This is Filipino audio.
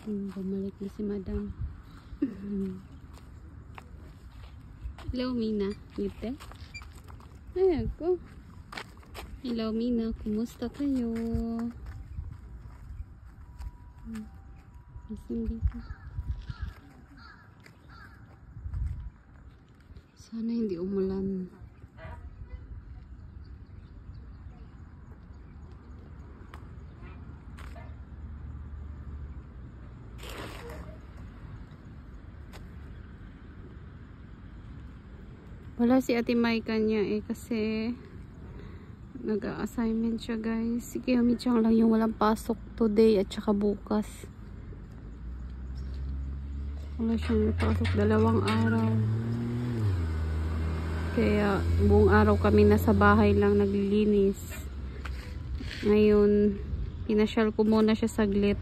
Bumalik na si Madam. Hello, Mina. Ngiti? Ay, ako. Hello, Mina. Kumusta kayo? Gising dito. Sana hindi umulan. Wala si Ate Mai kanya kasi nag-assignment siya, guys. Si Kiyomi-chan lang yung walang pasok today at saka bukas. Wala siyang pasok 2 araw. Kaya buong araw kami nasa bahay lang naglilinis. Ngayon, pinasyal ko muna siya saglit.